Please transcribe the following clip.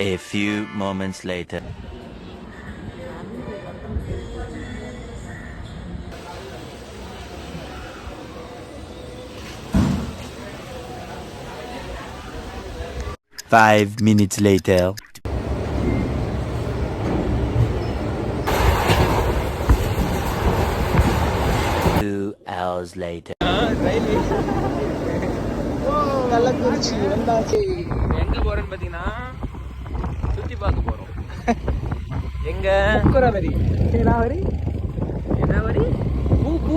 A few moments later. Five minutes later. 2 hours later. Kallakurichi வந்தாச்சு. எங்க போறேன்னு பாத்தீங்கன்னா சுத்தி பார்க்க போறோம். எங்க குரவரி. என்ன வரி? என்ன வரி? பூ பூ